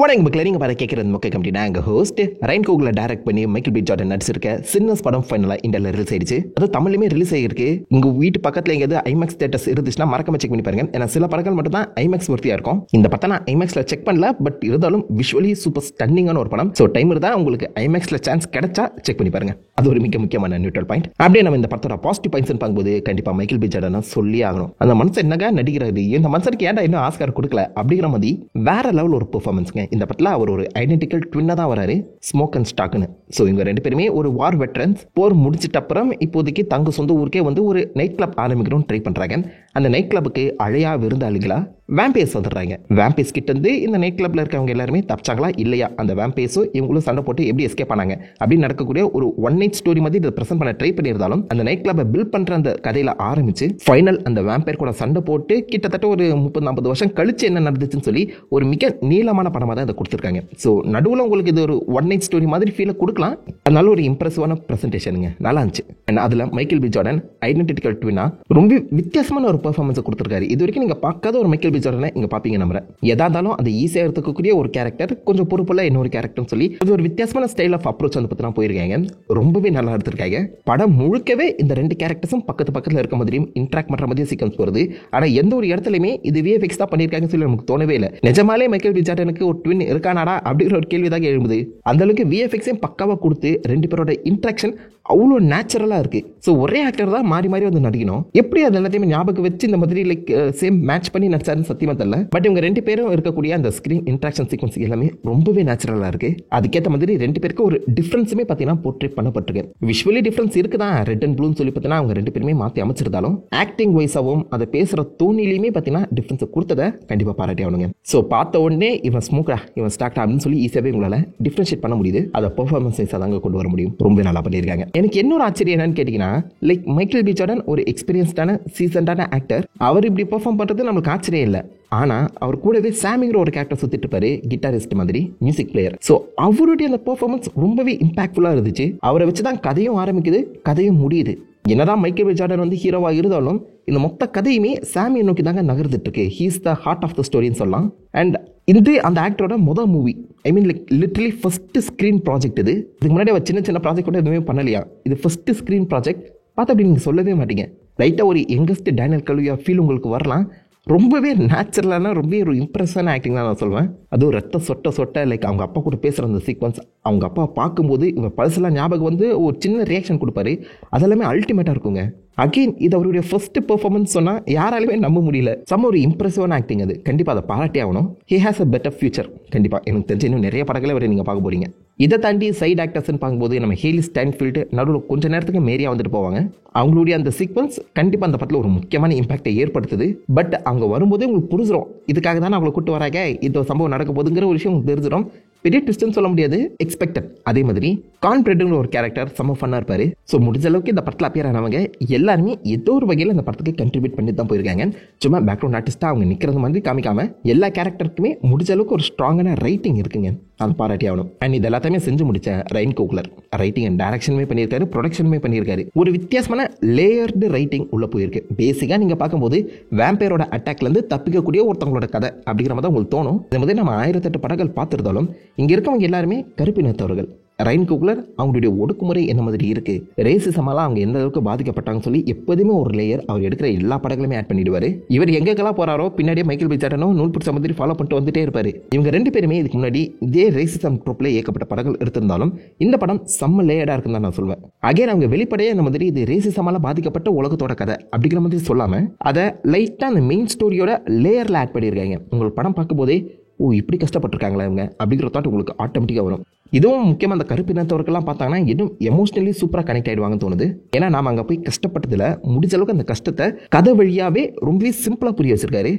வணக்கம் மக்களே, நீங்க பாரு கேட்கறது மொக்க கம்பெனி. நான் எங்க ஹோஸ்ட் ரைன் கோகுல டைரக்ட் பண்ணி மைக்கேல் பி ஜார்டன் நடிச்சிருக்க சின்னஸ் படம் ஃபைனலா இந்தியாவில் ரிலீஸ் ஆயிடுச்சு. அது தமிழ்லயுமே ரிலீஸ் ஆகிருக்கு. உங்க வீட்டு பக்கத்துல எங்கேயாவது ஐமேக்ஸ் தியேட்டர்ஸ் இருந்துச்சுன்னா மறக்காம செக் பண்ணி பாருங்க. ஏன்னா சில படங்கள் மட்டும் தான் ஐமேக்ஸ் வர்த்தியா இருக்கும். இந்த படம் நான் ஐமேக்ஸ்ல செக் பண்ணல, பட் இருந்தாலும் விஷுவலி சூப்பர் ஸ்டன்னிங்கான ஒரு படம். ஸோ டைம் இருந்தா உங்களுக்கு ஐமேக்ஸ்ல சான்ஸ் கிடைச்சா செக் பண்ணி பாருங்க. அது ஒரு மிக முக்கியமான நியூட்ரல் பாயிண்ட். அப்படியே நம்ம இந்த படத்தோட பாசிட்டிவ் பாயிண்ட்ஸ் பார்க்கும்போது கண்டிப்பா மைக்கேல் பி ஜார்டன் சொல்லி ஆகணும். அந்த மனுஷன் என்னங்க நடிக்கிறாரு, இந்த மனுஷனுக்கு ஏன்டா இன்னும் ஆஸ்கார் கொடுக்கல அப்படிங்கிற மாதிரி வேற லெவல் ஒரு பெர்ஃபார்மன்ஸ்ங்க. இந்த படத்துல அவர் ஒரு ஐடென்டிக்கல் ட்வின்னா தான் வராரு, ஸ்மோக் அண்ட் ஸ்டாக்னு. ஸோ இவங்க ரெண்டு பேருமே ஒரு வார் வெட்டரன்ஸ். போர் முடிச்சிட்ட அப்புறம் இப்போதைக்கு தங்க சொந்த ஊருக்கே வந்து ஒரு நைட் கிளப் ஆரம்பிக்கணும்னு ட்ரை பண்றாங்க. அந்த நைட் கிளப்புக்கு அழையா விருந்தாளிகளா வேம்பேஸ் வந்துடுறாங்க. வேம்பேஸ் கிட்ட இருந்து இந்த நைட் கிளப்ல இருக்கவங்க எல்லாருமே தப்பிச்சாங்களா இல்லையா, அந்த வேம்பேஸும் இவங்களும் சண்டை போட்டு எப்படி எஸ்கேப் பண்ணாங்க அப்படின்னு நடக்கக்கூடிய ஒரு ஒன் நைட் ஸ்டோரி மாதிரி இதை பிரசன்ட் பண்ண ட்ரை பண்ணியிருந்தாலும் அந்த நைட் கிளப்பை பில்ட் பண்ற அந்த கதையில ஆரம்பிச்சு ஃபைனல் அந்த வேம்பேர் கூட சண்டை போட்டு கிட்டத்தட்ட ஒரு 30-40 வருஷம் கழிச்சு என்ன நடந்துச்சுன்னு சொல்லி ஒரு மிக நீளமான படமாக தான் இதை கொடுத்துருக்காங்க. ஸோ நடுவில் உங்களுக்கு இது ஒரு ஒன் நைட் ஸ்டோரி மாதிரி ஃபீலை கொடுக்கலாம். அதனால ஒரு இம்ப்ரெசிவான பிரசன்டேஷனுங்க, நல்லா இருந்துச்சு. அதில் மைக்கேல் பி ஜார்டன் ஐடென்டிக்கல் ட்வின்னா ரொம்ப வித்தியாசமான ஒரு பெர்ஃபார்மன்ஸை கொடுத்துருக்காரு. இது வரைக்கும் நீங்க பார்க்காத ஒரு மைக்கேல் பி ஜார்டனை இங்க பாப்பீங்க. நம்புறேன் எதா இருந்தாலும் அது ஈஸியாக எடுத்துக்கக்கூடிய ஒரு கேரக்டர், கொஞ்சம் பொறுப்புள்ள இன்னொரு கேரக்டர்னு சொல்லி அது ஒரு வித்தியாசமான ஸ்டைல் ஆஃப் அப்ரோச் வந்து பத்தினா போயிருக்காங்க. ரொம்பவே நல்லா எடுத்திருக்காங்க. படம் முழுக்கவே இந்த ரெண்டு கேரக்டர்ஸும் பக்கத்துல இருக்க மாதிரியும் இன்ட்ராக்ட் பண்ற மாதிரியும் சீக்வன்ஸ் வருது. ஆனா எந்த ஒரு இடத்துலயுமே இது விஎஃப்எக்ஸ் தான் பண்ணியிருக்காங்கன்னு சொல்லி நமக்கு தோணவே இல்லை. நிஜமாலே மைக்கேல் பி ஜார்டனுக்கு ஒரு ட்வின் இருக்கானாடா அப்படிங்கிற ஒரு கேள்வி தான் எழும்புது. அந்த அளவுக்கு விஎஃப்எக்ஸையும் பக்காவா கொடுத்து ரெண்டு பேரோட இன்ட்ராக்ஷன் அவ்வளோ நேச்சுரலா இருக்கு. ஸோ ஒரே ஆக்டர் தான் மாறி மாறி வந்து நடிக்கணும். எப்படி அது எல்லாத்தையுமே ஞாபகம் வச்சு இந்த மாதிரி லைக் சேம் மேட்ச் பண்ணி நடிச்சாருன்னு சத்தியமா தெரியல. பட் இவங்க ரெண்டு பேரும் இருக்கக்கூடிய அந்த ஸ்கிரீன் இன்ட்ராக்ஷன் சீக்வன்ஸ் எல்லாமே ரொம்பவே நேச்சுரலா இருக்கு. அதுக்கேற்ற மாதிரி ரெண்டு பேருக்கு ஒரு டிஃபரன்ஸுமே பார்த்தீங்கன்னா போர்ட்ரேட் பண்ணப்பட்டிருக்கு. விஷுவலி டிஃபரன்ஸ் இருக்குதான், ரெட் அண்ட் ப்ளூன்னு சொல்லி பார்த்தீங்கன்னா அவங்க ரெண்டு பேருமே மாற்றி அமைச்சிருந்தாலும் ஆக்டிங் வைஸாகவும் அதை பேசுற தோணிலையுமே பார்த்தீங்கன்னா டிஃபரன்ஸ் கொடுத்ததை கண்டிப்பாக பாராட்டி ஆகணுங்க. ஸோ பார்த்த உடனே இவன் ஸ்மோக்கா இவன் ஸ்டாக்டா அப்படின்னு சொல்லி ஈஸியாகவே உங்களால் டிஃபரன்ஷியேட் பண்ண முடியுது. அதை பெர்ஃபார்மன்ஸ் வைஸாக தாங்க கொண்டு வர முடியும். ரொம்ப நல்லா பண்ணியிருக்காங்க. எனக்கு இன்னொரு ஆச்சரியம் என்னன்னு கேட்டீங்கன்னா, லைக் மைக்கேல் பி ஜார்டன் ஒரு எக்ஸ்பீரியன்ஸ்டான சீசன்டான ஆக்டர். அவர் இப்படி பெர்ஃபார்ம் பண்றது நமக்கு ஆச்சரியம் இல்லை. ஆனா அவர் கூடவே சாமிங்கிற ஒரு கேரக்டர் சுத்திட்டு இருப்பாரு, கிட்டாரிஸ்ட் மாதிரி, மியூசிக் பிளேயர். ஸோ அவருடைய அந்த பெர்ஃபார்மன்ஸ் ரொம்பவே இம்பாக்ட்ஃபுல்லா இருந்துச்சு. அவரை வச்சுதான் கதையும் ஆரம்பிக்குது, கதையும் முடியுது. என்னதான் மைக்கேல் பி ஜார்டன் வந்து ஹீரோவா இருந்தாலும் இந்த மொத்த கதையுமே சாமியை நோக்கி தாங்க நகர்ந்துட்டு இருக்கு. He's the heart of the ஸ்டோரின்னு சொல்லலாம். அண்ட் இது அந்த ஆக்டரோட முதல் movie, I mean like literally first screen project. இதுக்கு முன்னாடி அவர் சின்ன ப்ராஜெக்ட் கூட எதுவுமே பண்ணலையா, இது ஃபர்ஸ்ட் ஸ்கிரீன் ப்ராஜெக்ட். பார்த்து அப்படி நீங்கள் சொல்லவே மாட்டீங்க. லைட்டாக ஒரு யங்கஸ்ட் டேனியல் கலுயா ஃபீல் உங்களுக்கு வரலாம். ரொம்பவே நேச்சுரலான ரொம்ப ஒரு இம்ப்ரெஸான ஆக்டிங் தான் நான் சொல்வேன். அதுவும் ரத்த சொட்ட லைக் அவங்க அப்பா கூட பேசுகிற அந்த சீக்வன்ஸ், அவங்க அப்பா பார்க்கும்போது இவன் பழசெல்லாம் ஞாபகம் வந்து ஒரு சின்ன ரியாக்ஷன் கொடுப்பாரு. அதெல்லாமே அல்டிமேட்டாக இருக்குங்க. அகெயின் இது அவருடைய ஃபர்ஸ்ட் பெர்ஃபார்மன்ஸ் சொன்னால் யாராலுமே நம்ப முடியல. செம்ம ஒரு இம்ப்ரெசிவான ஆக்டிங். அது கண்டிப்பாக அதை பாராட்டி ஆகணும். He has a better future. கண்டிப்பாக எனக்கு தெரிஞ்ச இன்னும் நிறைய படங்களை வரை நீங்கள் பார்க்க போறீங்க. இதை தாண்டி சைட் ஆக்டர்ஸ்ன்னு பார்க்கும்போது நம்ம ஹேலி ஸ்டான்ஃபீல்டு நடுவில் கொஞ்ச நேரத்துக்கு மேரியா வந்துட்டு போவாங்க. அவங்களுடைய அந்த சீக்வன்ஸ் கண்டிப்பாக அந்த படத்தில் ஒரு முக்கியமான இம்பாக்டை ஏற்படுத்துது. பட் அவங்க வரும்போதே உங்களுக்கு புரிஞ்சிடும் இதுக்காக தானே அவங்களை கூட்டு வராங்க, இந்த சம்பவம் நடக்க போதுங்கிற ஒரு விஷயம் உங்களுக்கு தெரிஞ்சிடும். பெரிய ட்விஸ்ட்னு சொல்ல முடியாது, எக்ஸ்பெக்டட். அதே மாதிரி கான்பிரட்னு ஒரு கேரக்டர் செம்ம ஃபன்னா இருப்பாரு. ஸோ முடிஞ்ச அளவுக்கு இந்த படத்தில் அப்பியர் ஆனவங்க எல்லாருமே ஏதோ ஒரு வகையில் இந்த படத்துக்கு கண்ட்ரிபியூட் பண்ணி தான் போயிருக்காங்க. சும்மா பேக்ரவுண்ட் ஆர்டிஸ்டா அவங்க நிற்கிறது மாதிரி காமிக்காம எல்லா கேரக்டருக்குமே முடிஞ்ச அளவுக்கு ஒரு ஸ்ட்ராங்கான ரைட்டிங் இருக்குங்க. அது பாராட்டி ஆகணும். அண்ட் இது எல்லாத்தையுமே செஞ்சு முடிச்ச ரைன் கோகுலர் ரைட்டிங் அண்ட் டைரக்ஷனுமே பண்ணியிருக்காரு, ப்ரொடக்ஷனுமே பண்ணியிருக்காரு. ஒரு வித்தியாசமான லேயர்டு ரைட்டிங் உள்ள போயிருக்கு. பேசிக்காக நீங்கள் பார்க்கும்போது வேம்பையரோட அட்டாக்லேருந்து தப்பிக்கக்கூடிய ஒருத்தவங்களோட கதை அப்படிங்கிற மாதிரி தான் உங்களுக்கு தோணும். இந்த மாதிரி நம்ம 1008 படங்கள் பார்த்துருந்தாலும் இங்கே இருக்கவங்க எல்லாருமே கருப்பினத்தவர்கள். ரைன் கோகுலர் அவங்களுடைய ஒடுக்குமுறை என்ன மாதிரி இருக்கு, ரேசிசமாலாம் அவங்க எந்த அளவுக்கு பாதிக்கப்பட்டாங்கன்னு சொல்லி எப்போதுமே ஒரு லேயர் அவர் எடுக்கிற எல்லா படங்களுமே ஆட் பண்ணிடுவாரு. இவர் எங்கெல்லாம் போறாரோ பின்னாடியே மைக்கேல் பி ஜார்டனும் நூல் பிடிச்ச மாதிரி ஃபாலோ பண்ணிட்டு வந்துட்டே இருப்பாரு. இவங்க ரெண்டு பேருமே இதுக்கு முன்னாடி இதே ரேசிசம் ட்ரோப்ல இயக்கப்பட்ட படங்கள் எடுத்திருந்தாலும் இந்த படம் செம்ம லேயர்டா இருக்குன்னு தான் நான் சொல்வேன். அகைன் அவங்க வெளிப்படையே இந்த மாதிரி இது ரேசிசமால பாதிக்கப்பட்ட உலகத்தோட கதை அப்படிங்கிற மாதிரி சொல்லாம அதை லைட்டா அந்த மெயின் ஸ்டோரியோட லேயர்ல ஆட் பண்ணியிருக்காங்க. உங்களுக்கு படம் பார்க்கும்போதே ஓ இப்படி கஷ்டப்பட்டிருக்காங்களா இவங்க அப்படிங்கிற தாட் உங்களுக்கு ஆட்டோமேட்டிக்காக வரும். இதுவும் முக்கியமாக அந்த கருப்பினத்தவர்கள்லாம் பார்த்தாங்கன்னா இன்னும் எமோஷனலி சூப்பராக கனெக்ட் ஆகிடுவாங்கன்னு தோணுது. ஏன்னா நாம் அங்கே போய் கஷ்டப்பட்டதில் முடிஞ்ச அளவுக்கு அந்த கஷ்டத்தை கதை வழியாகவே ரொம்பவே சிம்பிளாக புரிய வச்சிருக்காரு.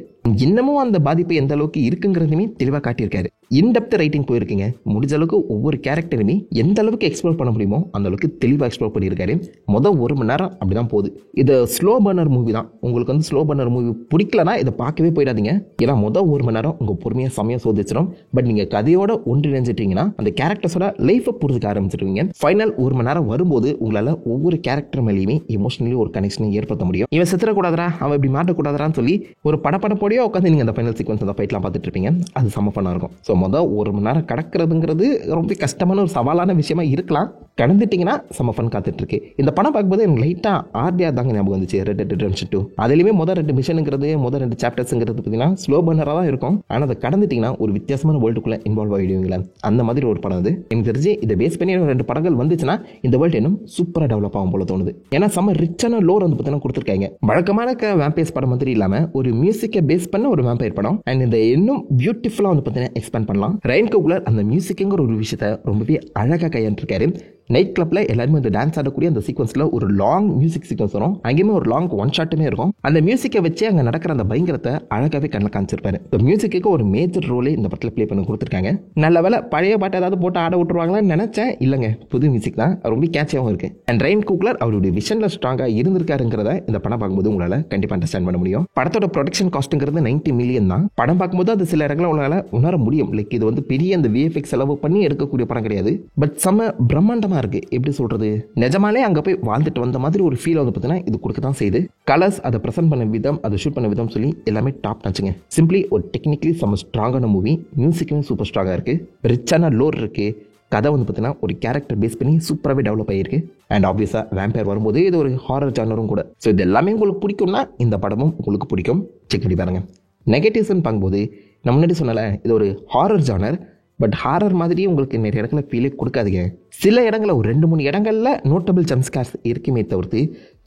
இன்னமும் அந்த பாதிப்பு எந்த அளவுக்கு இருக்குங்கிறதுமே தெளிவாக காட்டியிருக்காரு. In-depth writing போயிருக்குங்க. முடிஞ்ச அளவுக்கு ஒவ்வொரு கேரக்டருமே எந்த அளவுக்கு எக்ஸ்ப்ளோர் பண்ண முடியுமோ அந்த அளவுக்கு தெளிவாக எக்ஸ்ப்ளோர் பண்ணியிருக்காரு. மொதல் 1 மணி நேரம் அப்படிதான் போகுது. இது ஸ்லோ பர்னர் மூவி தான். உங்களுக்கு வந்து ஸ்லோ பர்னர் மூவி பிடிக்கலனா இதை பார்க்கவே போயிடாதீங்க. ஏன்னா மொதல் 1 மணி நேரம் உங்கள் பொறுமையாக செம்மையாக சோதிச்சிடும். பட் நீங்கள் கதையோட ஒன்றிணைஞ்சிட்டீங்கன்னா அந்த கேரக்டர் கேரக்டர்ஸோட லைஃபை புரிஞ்சுக்க ஆரம்பிச்சிருவீங்க. ஃபைனல் 1 மணி நேரம் வரும்போது உங்களால் ஒவ்வொரு கேரக்டர் மேலேயுமே எமோஷனலி ஒரு கனெக்ஷனை ஏற்படுத்த முடியும். இவன் செத்துறக்கூடாதா, அவன் இப்படி மாட்டக்கூடாதான்னு சொல்லி ஒரு படப்படப்போடையோ உட்காந்து நீங்கள் அந்த ஃபைனல் சீக்வன்ஸ் அந்த ஃபைட்லாம் பார்த்துட்டு இருப்பீங்க. அது செம்ம ஃபன்னாக இருக்கும். ஸோ மொதல் 1 மணி நேரம் கடக்கிறதுங்கிறது ரொம்ப கஷ்டமான ஒரு சவாலான விஷயமா இருக்கலாம். கடந்துட்டிங்கன்னா செம்ம ஃபன் காத்துட்ருக்கு. இந்த படம் பார்க்கும்போது எனக்கு லைட்டாக ஆர்டிஆர் தாங்க ஞாபகம் வந்துச்சு, ரெட் டெட் ரெடெம்ஷன் 2. அதுலேயுமே முதல் 2 மிஷனுங்கிறது முதல் 2 சாப்டர்ஸுங்கிறது பார்த்தீங்கன்னா ஸ்லோ பர்னராக தான் இருக்கும். ஆனால் அதை கடந்துட்டிங்கன்னா ஒரு வித்தியாசமான வேர்ல்டுக்குள்ளே இன்வால்வ் ஆகிடுவீங்களா, அந்த மாதிரி ஒரு படம் அது. எனக்கு தெரிஞ்சு இதை பேஸ் பண்ணி 2 படங்கள் வந்துச்சுன்னா இந்த வேர்ல்டு இன்னும் சூப்பராக டெவலப் ஆகும் போல தோணுது. ஏன்னா செம்ம ரிச்சான லோர் வந்து பார்த்தீங்கன்னா கொடுத்துருக்காங்க. வழக்கமான வேம்பையர்ஸ் படம் மாதிரி இல்லாமல் ஒரு மியூசிக்கை பேஸ் பண்ண ஒரு வேம்பையர் படம். அண்ட் இந்த இன்னும் பியூட்டிஃபுல்லாக வந்து பார்த்தீங்கன்னா எக்ஸ்பேண்ட் பண்ணலாம். ரயன் கோகுலர் அந்த மியூசிக்குங்கிற ஒரு விஷயத்தை ரொம்பவே அழகாக கையாண்டிருக்காரு. நைட் கிளப்ல எல்லாருமே இந்த டான்ஸ் ஆடக்கூடிய அந்த சீக்வன்ஸ்ல ஒரு லாங் மியூசிக் சீக்வன்ஸ் வரும். அங்கேயுமே ஒரு லாங் ஒன் ஷாட்டுமே இருக்கும். அந்த மியூசிக்கை வச்சு அங்கே நடக்கிற அந்த பயங்கரத்தை அழகாவே கண்ணில் காமிச்சிருப்பாரு. இந்த மியூசிக்கு ஒரு மேஜர் ரோலே இந்த படத்தில் ப்ளே பண்ணி கொடுத்துருக்காங்க. நல்ல வேலை பழைய பாட்டு ஏதாவது போட்டு ஆட விட்டுருவாங்களான்னு நினைச்சேன். இல்லைங்க, புது மியூசிக் தான், ரொம்ப கேட்சியாகவும் இருக்கு. அண்ட் ரயன் கோகுலர் அவருடைய விஷன்ல ஸ்ட்ராங்கா இருந்திருக்காருங்கிறத இந்த படம் பார்க்கும்போது உங்களால் கண்டிப்பாக அண்டர்ஸ்டாண்ட் பண்ண முடியும். படத்தோட ப்ரொடக்ஷன் காஸ்ட்டுங்கிறது 90 மில்லியன் தான். படம் பார்க்கும்போது அது சில இடங்களில் உங்களால் உணர முடியும். லைக் இது வந்து பெரிய அந்த விஎஃப்எக்ஸ் செலவு பண்ணி எடுக்கக்கூடிய படம் கிடையாது. பட் செம்ம பிரம்மாண்டமாக இருக்கு. எப்படி சொல்றது, நிஜமாலே அங்க போய் வாழ்ந்துட்டு வந்த மாதிரி ஒரு ஃபீல் வந்து பார்த்தீங்கன்னா இது கொடுக்க தான் செய்யுது. கலர்ஸ், அதை ப்ரெசென்ட் பண்ண விதம், அதை ஷூட் பண்ண விதம் சொல்லி எல்லாமே டாப் டாச்சுங்க. சிம்பிளி ஒரு டெக்னிக்கலி செம்ம ஸ்ட்ராங்கான மூவி. மியூசிக்குமே சூப்பர் ஸ்ட்ராங்காக இருக்கு. ரிச்சான லோர் இருக்கு. கதை வந்து பார்த்தீங்கன்னா ஒரு கேரக்டர் பேஸ் பண்ணி சூப்பராகவே டெவலப் ஆகிருக்கு. அண்ட் ஆப்வியஸாக வேம்பயர் வரும்போது இது ஒரு ஹாரர் ஜானரும் கூட. ஸோ இது எல்லாமே உங்களுக்கு பிடிக்கும்னா இந்த படமும் உங்களுக்கு பிடிக்கும். செக் பண்ணி பாருங்க. நெகட்டிவ்ஸ்ன்னு பார்க்கும்போது நான் முன்னாடி சொன்னல, இது ஒரு ஹாரர் ஜானர். பட் ஹாரர் மாதிரி உங்களுக்கு நிறைய இடத்துல ஃபீலே கொடுக்காதுங்க. சில இடங்களில் ஒரு 2-3 இடங்களில் நோட்டபிள் ஜம்ப்ஸ்கேர்ஸ் இருக்குமே தவிர்த்து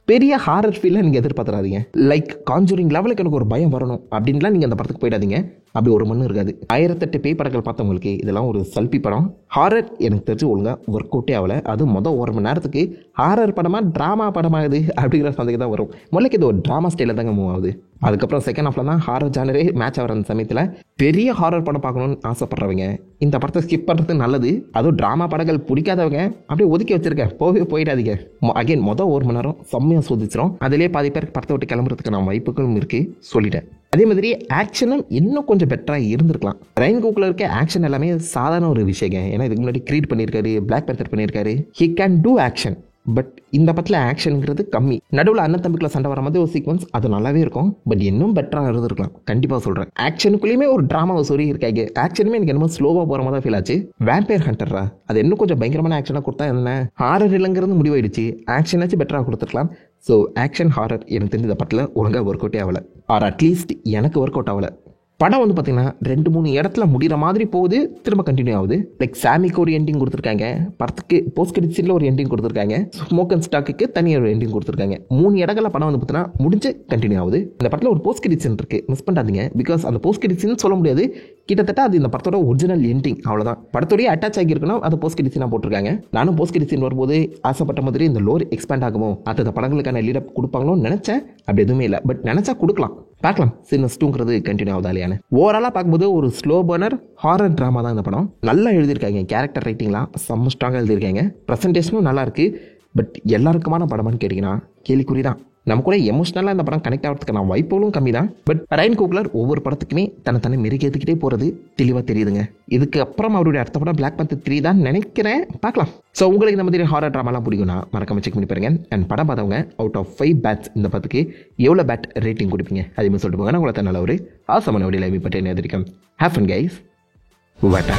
பெரிய ஹாரர் ஃபீலை நீங்கள் எதிர்பார்த்துறாதீங்க. லைக் கான்ஜூரிங் லெவலுக்கு எனக்கு ஒரு பயம் வரணும் அப்படின்லாம் நீங்கள் அந்த படத்துக்கு போயிடாதீங்க. அப்படி ஒரு மண்ணு இருக்காது. 1008 பேய் படங்கள் பார்த்தவங்களுக்கு இதெல்லாம் ஒரு சல்பி படம். ஹாரர் எனக்கு தெரிஞ்சு ஒழுங்காக ஒர்க் அவுட்டே ஆகலை. அது மொதல் 1 மணி நேரத்துக்கு ஹாரர் படமாக ட்ராமா படமாகுது அப்படிங்கிற சந்தேகம் தான் வரும். முதல்ல இது ஒரு ட்ராமா ஸ்டைலில் தாங்க மூவ் ஆகுது. அதுக்கப்புறம் செகண்ட் ஹாஃப்ல தான் ஹாரர் ஜானரே மேட்ச் ஆகிற அந்த சமயத்தில் பெரிய ஹாரர் படம் பார்க்கணும்னு ஆசைப்படுறவங்க இந்த படத்தை ஸ்கிப் பண்ணுறது நல்லது. அதுவும் ட்ராமா படங்கள் பிடிக்காதவங்க அப்படியே ஒதுக்கி வச்சிருக்கேன், போயிடாதீங்க. அகைன் மொதல் 1 மணி நேரம் செம்மையாக சோதிச்சிடும். அதிலே பாதி பேர் படத்தை விட்டு கிளம்புறதுக்கான வாய்ப்புகளும் இருக்குது சொல்லிட்டேன். அதே மாதிரி ஆக்ஷனும் இன்னும் கொஞ்சம் பெட்டராக இருந்திருக்கலாம். ரயன் கோகுலர் இருக்க ஆக்ஷன் எல்லாமே சாதாரண ஒரு விஷயங்க. ஏன்னா இதுக்கு முன்னாடி கிரீட் பண்ணியிருக்காரு, பிளாக் பேந்தர் பண்ணியிருக்காரு. He can do action. But இந்த படத்தில் ஆக்ஷனுங்கிறது கம்மி. நடுவில் அண்ணன் தம்பிக்குள்ள சண்டை வர மாதிரி ஒரு சீக்வன்ஸ் அது நல்லாவே இருக்கும். பட் இன்னும் பெட்டராக இருந்திருக்கலாம், கண்டிப்பாக சொல்கிறேன். ஆக்ஷனுக்குள்ளேயுமே ஒரு ட்ராமாவை சொல்லி இருக்காங்க. ஆக்ஷனுமே எனக்கு என்னமோ ஸ்லோவாக போகிற மாதிரி தான் ஃபீல் ஆச்சு. வேம்பயர் ஹண்டர்ரா அது இன்னும் கொஞ்சம் பயங்கரமான ஆக்ஷனாக கொடுத்தா என்ன, ஹாரர் இல்லைங்கிறது முடிவாயிடுச்சு. ஆக்ஷனாச்சும் பெட்டராக கொடுத்துருக்கலாம். ஸோ ஆக்ஷன் ஹாரர் எனக்கு தெரிஞ்ச இந்த படத்தில் ஒழுங்காக ஒர்க் அவுட்டே ஆகலை. ஆர் அட்லீஸ்ட் எனக்கு ஒர்க் அவுட் ஆகலை. படம் வந்து பார்த்தீங்கன்னா 2-3 இடத்துல முடிகிற மாதிரி போகுது, திரும்ப கண்டினியூ ஆகுது. லைக் சாமிக்கு ஒரு எண்டிங் கொடுத்துருக்காங்க, படத்துக்கு போஸ்ட் கிரெடிட் சீனில் ஒரு எண்டிங் கொடுத்துருக்காங்க, ஸ்மோக் அண்ட் ஸ்டாக்கு தனியாக ஒரு எண்டிங் கொடுத்துருக்காங்க. 3 இடங்களில் படம் வந்து பார்த்தீங்கன்னா முடிஞ்சு கண்டினியூ ஆகுது. இந்த படத்தில் ஒரு போஸ்ட் கிரெடிட் சீன் இருக்குது, மிஸ் பண்ணாதீங்க. பிகாஸ் அந்த போஸ்ட் கிரெடிட் சீன் சொல்ல முடியாது, கிட்டத்தட்ட அது இந்த படத்தோட ஒரிஜினல் எண்டிங். அவ்வளோதான். படத்தோடய அட்டாச் ஆகியிருக்கணும், அதை போஸ்ட் கிரெடிட் சீனாக போட்டிருக்காங்க. நானும் போஸ்ட் கிரெடிட் சீன் வரும்போது ஆசைப்பட்ட மாதிரி இந்த லோர் எக்ஸ்பேண்ட் ஆகுமோ, அந்த படங்களுக்கான லீடப் கொடுப்பாங்களோன்னு நினச்சேன். அப்படி எதுவுமே இல்லை. பட் நினச்சா கொடுக்கலாம், பார்க்கலாம். சின்னஸ் 2ங்கிறது கண்டினியூ ஆகுதா இல்லையான்னு. ஓவராலாக பார்க்கும்போது ஒரு ஸ்லோ பர்னர் ஹாரர் ட்ராமா தான் இந்த படம். நல்லா எழுதியிருக்காங்க. கேரக்டர் ரைட்டிங்லாம் செம்ம ஸ்ட்ராங்காக எழுதியிருக்காங்க. ப்ரெசன்டேஷனும் நல்லா இருக்குது. பட் எல்லாருக்குமான படமான்னு கேட்டிங்கன்னா கேள்விக்குறி தான். நம்ம கூட எமோஷனலாக இந்த படம் கனெக்ட் ஆகிறதுக்கான வாய்ப்புகளும் கம்மி தான். பட் ரயன் கோகுலர் ஒவ்வொரு படத்துக்குமே தன்னை மெருகேற்றிக்கிட்டே போகிறது தெளிவாக தெரியுதுங்க. இதுக்கு அப்புறம் அவருடைய அடுத்த படம் பிளாக் பேந்தர் 3 தான் நினைக்கிறேன், பார்க்கலாம். ஸோ உங்களுக்கு இந்த மாதிரி ஹாரர் ட்ராமாலாம் பிடிக்கும்னா மறக்காம செக் பண்ணி பாருங்க. அண்ட் படம் பார்த்தவங்க அவுட் ஆஃப் 5 பேட்ஸ் இந்த படத்துக்கு எவ்வளோ பேட் ரேட்டிங் கொடுப்பீங்க அதேமாதிரி சொல்லிட்டு போங்க. நான் உங்களை நல்ல ஒரு ஆசமான வழியில் பற்றி எதிர்க்கும். Have fun guys. வாட்டா.